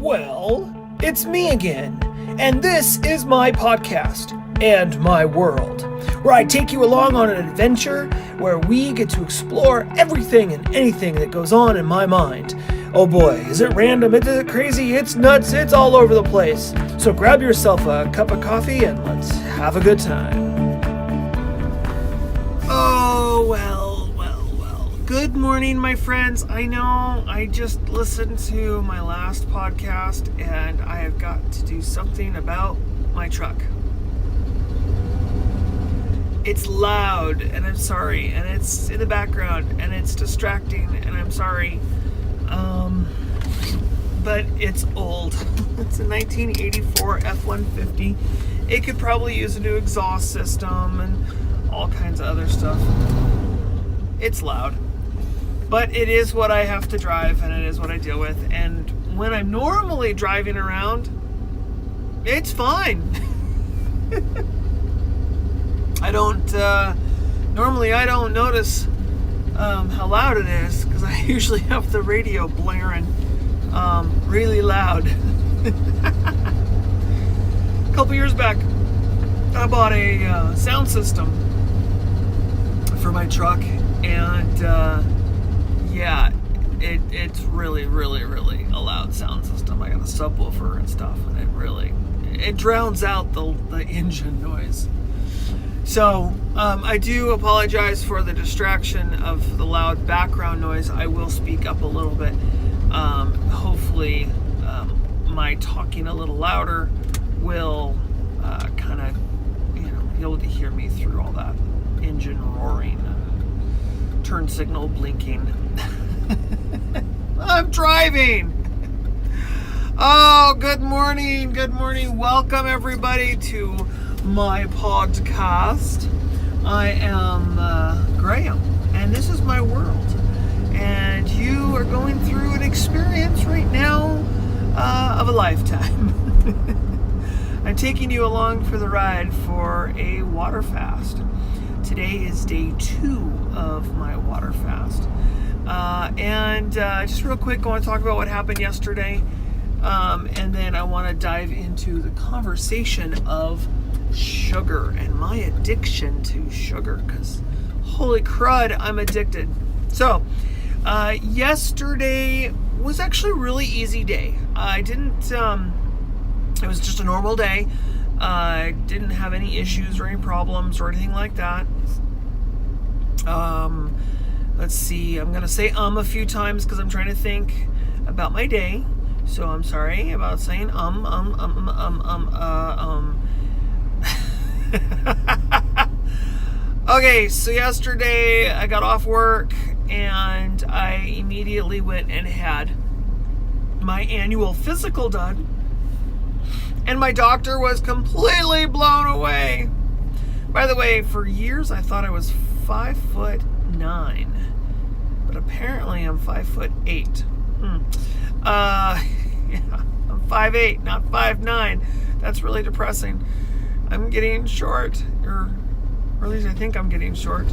Well, it's me again, and this is my podcast and my world, where I take you along on an adventure where we get to explore everything and anything that goes on in my mind. Oh boy, is it random, is it crazy, it's nuts, it's all over the place. So grab yourself a cup of coffee and let's have a good time. Oh, well. Good morning, my friends. I know I just listened to my last podcast and I have got to do something about my truck. It's loud and I'm sorry, and it's in the background and it's distracting and I'm sorry. But it's old. It's a 1984 F-150. It could probably use a new exhaust system and all kinds of other stuff. It's loud. But it is what I have to drive, and it is what I deal with. And when I'm normally driving around, it's fine. Normally I don't notice how loud it is, because I usually have the radio blaring really loud. A couple years back, I bought a sound system for my truck, and yeah, it's really, really, really a loud sound system. I got a subwoofer and stuff, and it drowns out the engine noise. So I do apologize for the distraction of the loud background noise. I will speak up a little bit. Hopefully my talking a little louder will kind of, be able to hear me through all that engine roaring, turn signal blinking. I'm driving. Oh, good morning. Welcome everybody to my podcast. I am Graham, and this is my world. And you are going through an experience right now of a lifetime. I'm taking you along for the ride for a water fast. Today is day 2 of my water fast. And just real quick, I want to talk about what happened yesterday. And then I want to dive into the conversation of sugar and my addiction to sugar, because holy crud, I'm addicted. So, yesterday was actually a really easy day. It was just a normal day. I didn't have any issues or any problems or anything like that. Let's see, I'm going to say a few times because I'm trying to think about my day. So I'm sorry about saying Okay, so yesterday I got off work and I immediately went and had my annual physical done. And my doctor was completely blown away. By the way, for years I thought I was 5'9", but apparently I'm 5'8". Yeah, I'm 5'8", not 5'9". That's really depressing. I'm getting short, or at least I think I'm getting short.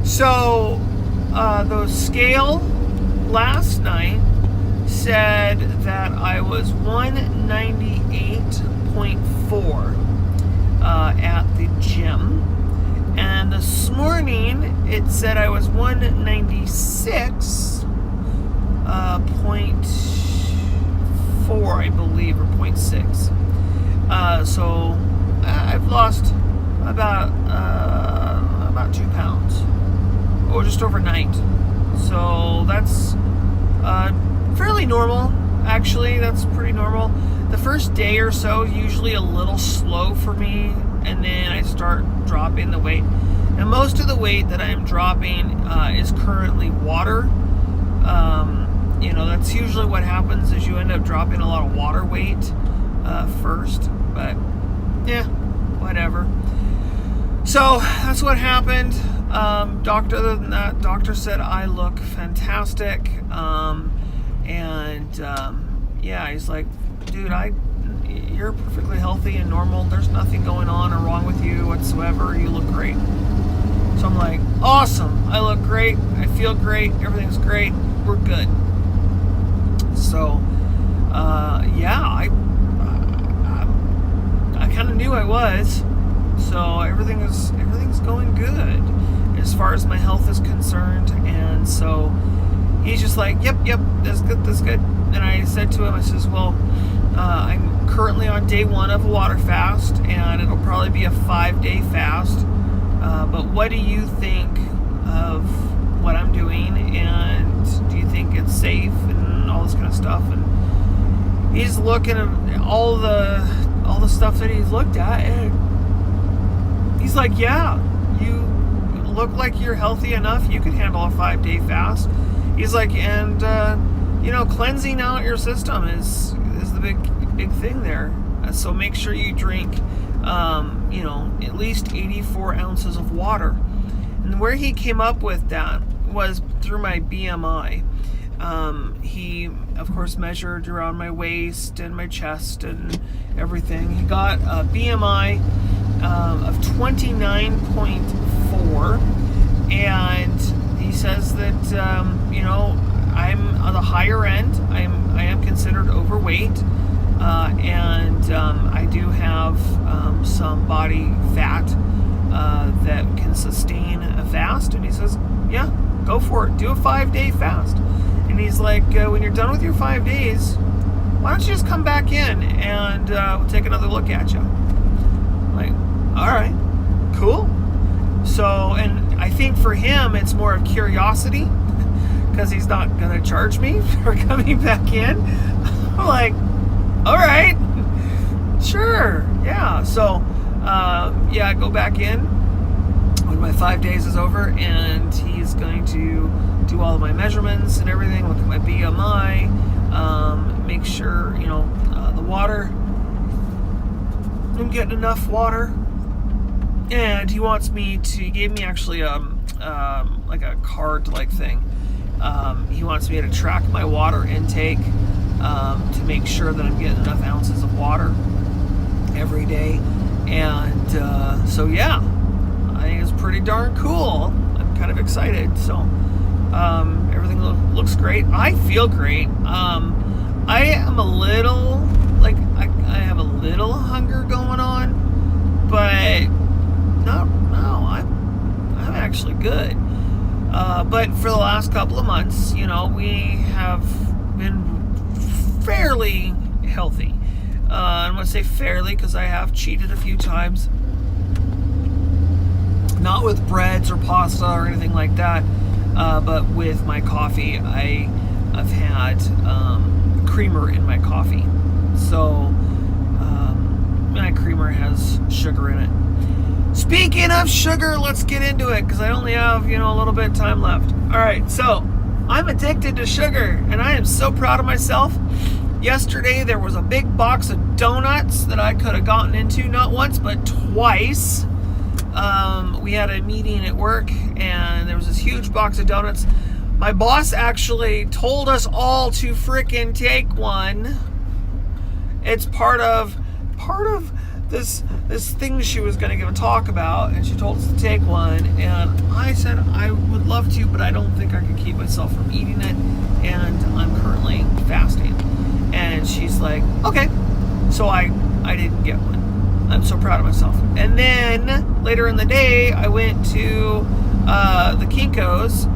So the scale last night said that I was 198.4 at the gym, and this morning it said I was 196.4, I believe, or 0.6. So I've lost about 2 pounds, or just overnight. So that's fairly normal, actually. That's pretty normal. The first day or so is usually a little slow for me, and then I start dropping the weight. And most of the weight that I'm dropping is currently water. That's usually what happens, is you end up dropping a lot of water weight first. But yeah, whatever. So that's what happened. Other than that, doctor said I look fantastic. Yeah, he's like, dude, you're perfectly healthy and normal. There's nothing going on or wrong with you whatsoever. You look great. So I'm like, awesome. I look great. I feel great. Everything's great. We're good. So, yeah, I kind of knew I was. So everything's going good as far as my health is concerned. And so he's just like, yep, that's good. And I said to him, I says, well, I'm currently on day 1 of a water fast, and it'll probably be a 5-day fast. But what do you think of what I'm doing? And do you think it's safe and all this kind of stuff? And he's looking at all the stuff that he's looked at, and he's like, yeah, you look like you're healthy enough. You could handle a 5-day fast. He's like, and cleansing out your system is the big thing there. So make sure you drink, at least 84 ounces of water. And where he came up with that was through my BMI. He, of course, measured around my waist and my chest and everything. He got a BMI of 29.4, and he says that I'm on the higher end. I am considered overweight, and I do have some body fat that can sustain a fast. And he says, yeah, go for it. Do a 5-day fast. And he's like, when you're done with your 5 days, why don't you just come back in and we'll take another look at you. I'm like, all right, cool. So, and I think for him, it's more of curiosity, because he's not going to charge me for coming back in. I'm like, all right, sure, yeah. So, I go back in when my 5 days is over, and he's going to do all of my measurements and everything, look at my BMI, make sure, the water, I'm getting enough water. And he gave me actually like a card-like thing. He wants me to track my water intake to make sure that I'm getting enough ounces of water every day. And so yeah, I think it's pretty darn cool. I'm kind of excited. So everything looks great. I feel great. I am a little, I have a little hunger going on, but no, I'm actually good. But for the last couple of months, we have been fairly healthy. I'm going to say fairly because I have cheated a few times. Not with breads or pasta or anything like that, but with my coffee. I've had creamer in my coffee. So my creamer has sugar in it. Speaking of sugar, let's get into it, because I only have, a little bit of time left. All right, so I'm addicted to sugar, and I am so proud of myself. Yesterday, there was a big box of donuts that I could have gotten into, not once, but twice. We had a meeting at work, and there was this huge box of donuts. My boss actually told us all to frickin' take one. It's part of this thing she was going to give a talk about, and she told us to take one, and I said I would love to, but I don't think I could keep myself from eating it, and I'm currently fasting. And she's like, okay. So I didn't get one. I'm so proud of myself. And then later in the day, I went to the Kinko's,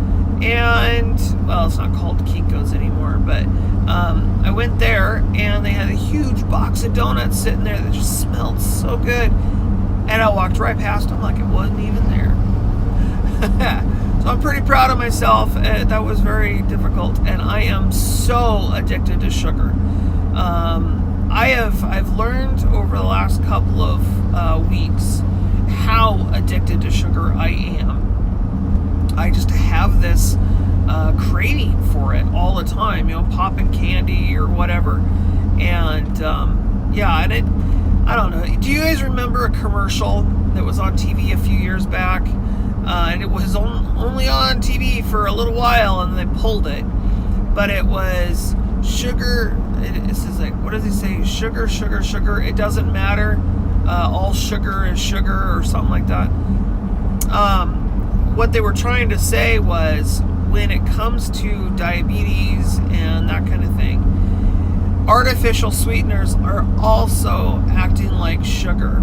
and well, it's not called Kinko's anymore, but I went there, and they had a huge box of donuts sitting there that just smelled so good. And I walked right past them like it wasn't even there. So I'm pretty proud of myself. That was very difficult, and I am so addicted to sugar. I've learned over the last couple of weeks how addicted to sugar I am. I just have this craving for it all the time, popping candy or whatever. And and I don't know. Do you guys remember a commercial that was on TV a few years back? And it was only on TV for a little while, and they pulled it. But it was sugar. It says, like, what does he say? Sugar, sugar, sugar. It doesn't matter. All sugar is sugar, or something like that. What they were trying to say was, when it comes to diabetes and that kind of thing, artificial sweeteners are also acting like sugar.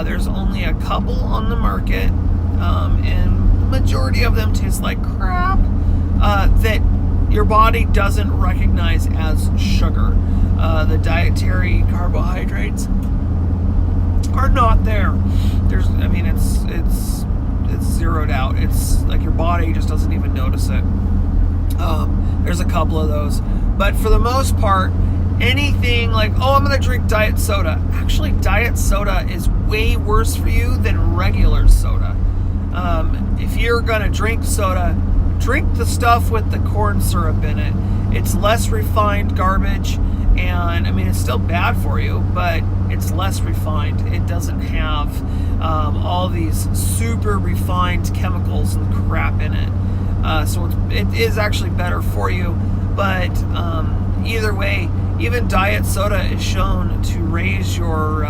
There's only a couple on the market, and the majority of them taste like crap, that your body doesn't recognize as sugar. The dietary carbohydrates are not there. It's zeroed out. It's like your body just doesn't even notice it. There's a couple of those, but for the most part, anything like, oh, I'm going to drink diet soda. Actually, diet soda is way worse for you than regular soda. If you're going to drink soda, drink the stuff with the corn syrup in it. It's less refined garbage, and it's still bad for you, but it's less refined. It doesn't have all these super refined chemicals and crap in it. So it is actually better for you, but either way, even diet soda is shown to raise your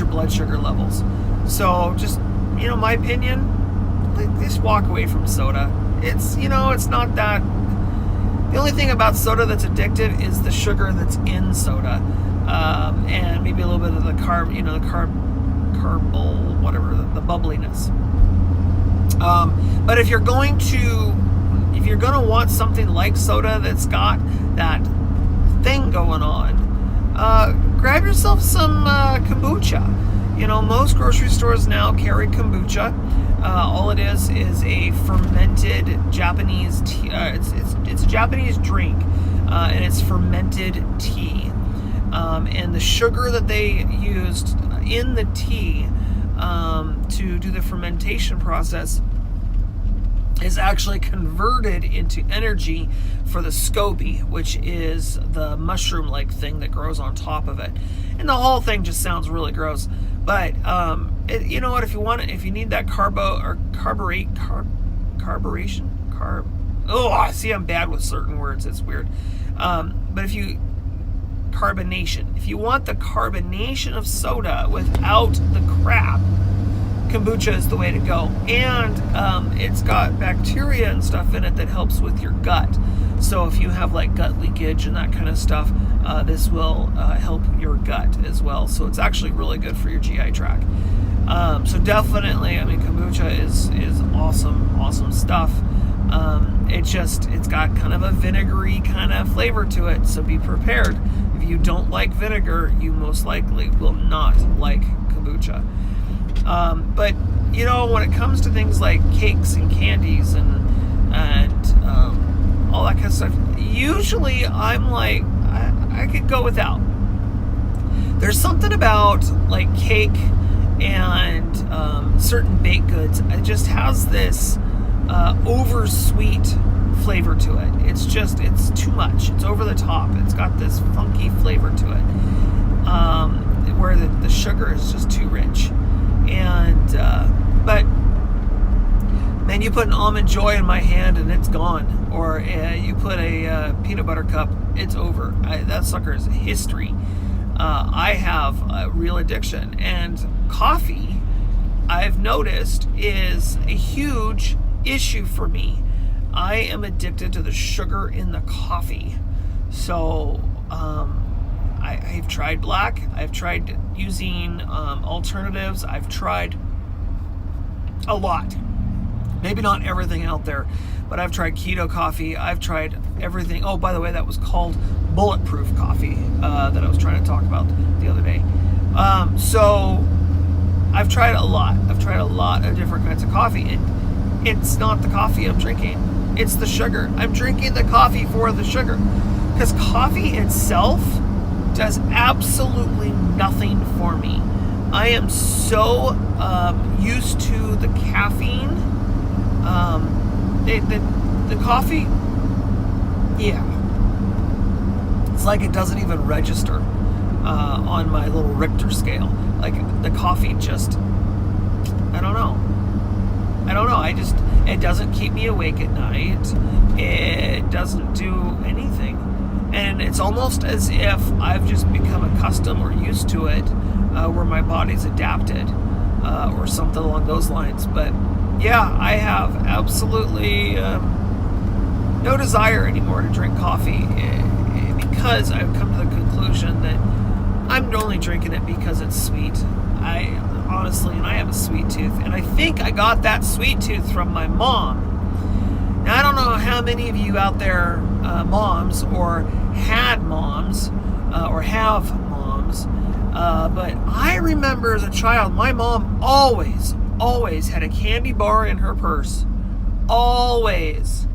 blood sugar levels. So just, my opinion, just walk away from soda. It's not that. The only thing about soda that's addictive is the sugar that's in soda, and maybe a little bit of the the bubbliness. But if you're going to want something like soda that's got that thing going on, grab yourself some kombucha. Most grocery stores now carry kombucha. All it is a fermented Japanese tea. It's a Japanese drink, and it's fermented tea. And the sugar that they used in the tea to do the fermentation process is actually converted into energy for the SCOBY, which is the mushroom-like thing that grows on top of it. And the whole thing just sounds really gross. But you know what? If you need that carburation. Oh, see, I'm bad with certain words. It's weird. But if you want the carbonation of soda without the crap, kombucha is the way to go. And it's got bacteria and stuff in it that helps with your gut. So if you have like gut leakage and that kind of stuff, this will help your gut as well. So it's actually really good for your GI tract. So definitely, kombucha is awesome stuff. It's got kind of a vinegary kind of flavor to it. So be prepared. If you don't like vinegar, you most likely will not like kombucha. But when it comes to things like cakes and candies and all that kind of stuff, usually I'm like, I could go without. There's something about like cake and certain baked goods. It just has this over sweet flavor to it. It's too much. It's over the top. It's got this funky flavor to it, where the sugar is just too rich. And but man, you put an Almond Joy in my hand and it's gone, or you put a peanut butter cup, it's over. That sucker is history. I have a real addiction, and coffee, I've noticed, is a huge issue for me. I am addicted to the sugar in the coffee. So I've tried black. I've tried using alternatives. I've tried a lot. Maybe not everything out there, but I've tried keto coffee. I've tried everything. Oh, by the way, that was called bulletproof coffee that I was trying to talk about the other day. So I've tried a lot. I've tried a lot of different kinds of coffee, and it's not the coffee I'm drinking. It's the sugar. I'm drinking the coffee for the sugar, because coffee itself does absolutely nothing for me. I am so used to the caffeine. The coffee, yeah, it's like it doesn't even register on my little Richter scale. Like the coffee just, I don't know. It doesn't keep me awake at night. It doesn't do anything. And it's almost as if I've just become accustomed or used to it, where my body's adapted, or something along those lines. But yeah, I have absolutely no desire anymore to drink coffee, because I've come to the conclusion that I'm only drinking it because it's sweet. I have a sweet tooth, and I think I got that sweet tooth from my mom. Now, I don't know how many of you out there, moms, or had moms, or have moms, but I remember as a child, my mom always had a candy bar in her purse. Always.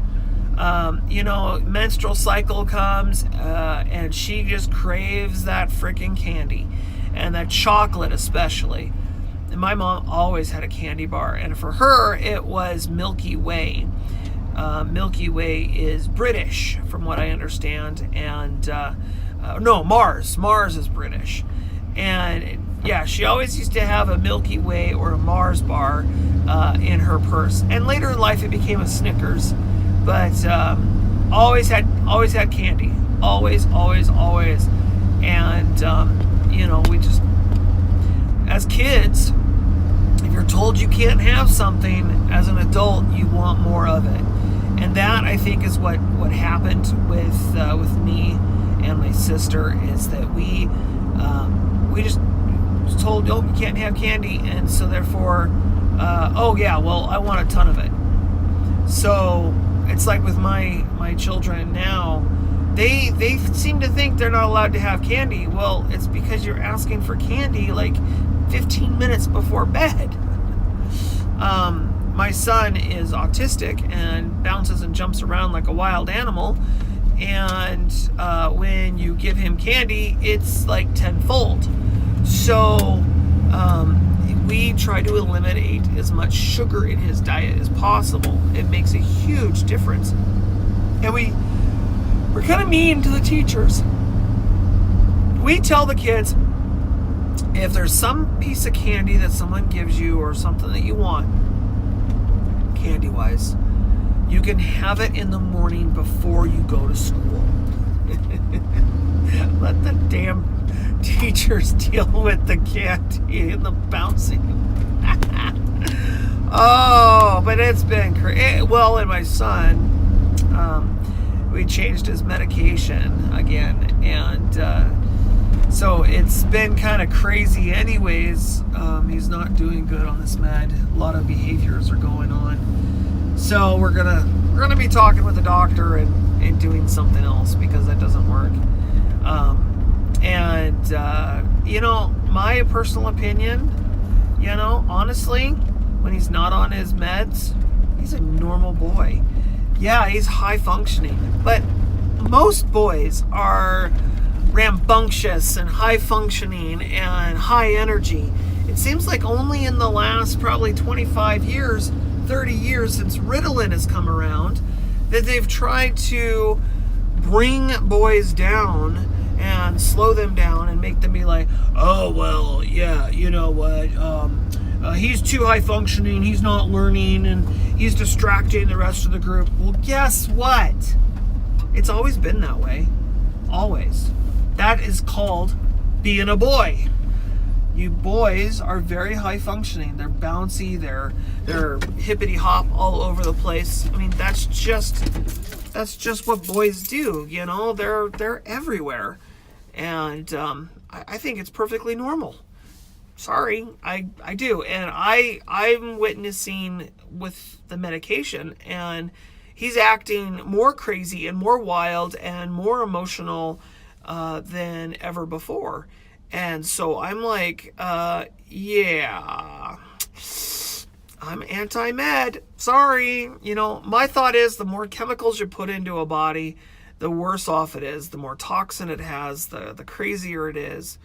Menstrual cycle comes, and she just craves that freaking candy, and that chocolate especially. And my mom always had a candy bar, and for her, it was Milky Way. Milky Way is British, from what I understand, and no, Mars. Mars is British, and yeah, she always used to have a Milky Way or a Mars bar in her purse. And later in life, it became a Snickers, but always had candy, always. And we just, as kids, if you're told you can't have something, as an adult, you want more of it. And that, I think, is what happened with me and my sister, is that we just was told, oh, you can't have candy, and so therefore, I want a ton of it. So it's like with my children now, they seem to think they're not allowed to have candy. Well, it's because you're asking for candy like 15 minutes before bed. My son is autistic and bounces and jumps around like a wild animal, and when you give him candy, it's like tenfold. So we try to eliminate as much sugar in his diet as possible. It makes a huge difference. And we're kind of mean to the teachers. We tell the kids, if there's some piece of candy that someone gives you or something that you want, candy-wise, you can have it in the morning before you go to school. Let the damn teachers deal with the candy and the bouncing. Oh, but it's been crazy. Well, and my son, we changed his medication again, and so it's been kind of crazy anyways. He's not doing good on this med. A lot of behaviors are going on. So we're gonna be talking with the doctor and doing something else, because that doesn't work. My personal opinion, honestly, when he's not on his meds, he's a normal boy. Yeah, he's high functioning, but most boys are rambunctious and high functioning and high energy. It seems like only in the last probably 25 years, 30 years since Ritalin has come around, that they've tried to bring boys down and slow them down and make them be like, oh, well, yeah, you know what, he's too high functioning, he's not learning, and he's distracting the rest of the group. Well, guess what? It's always been that way. Always. That is called being a boy. You boys are very high functioning. They're bouncy, they're hippity hop all over the place. I mean, that's just what boys do, they're everywhere. And I think it's perfectly normal. Sorry, I do. And I'm witnessing with the medication, and he's acting more crazy and more wild and more emotional than ever before. And so I'm like, yeah, I'm anti-med. Sorry. My thought is the more chemicals you put into a body, the worse off it is. The more toxin it has, the crazier it is.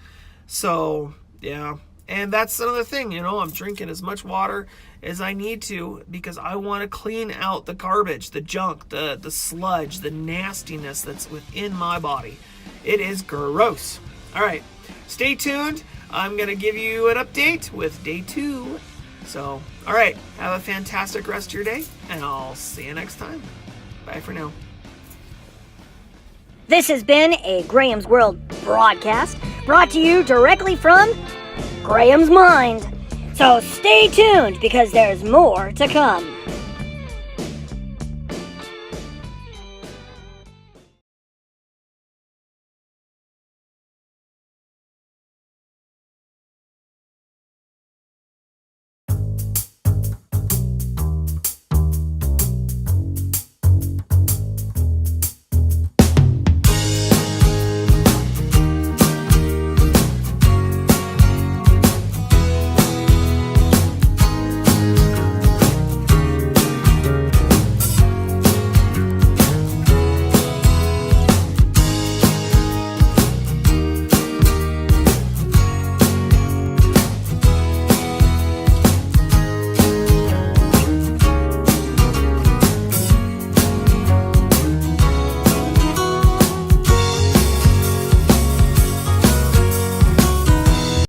So, yeah. And that's another thing, I'm drinking as much water as I need to, because I want to clean out the garbage, the junk, the sludge, the nastiness that's within my body. It is gross. All right. Stay tuned. I'm going to give you an update with day 2. So, all right. Have a fantastic rest of your day, and I'll see you next time. Bye for now. This has been a Graham's World broadcast, brought to you directly from Graham's mind. So stay tuned, because there's more to come.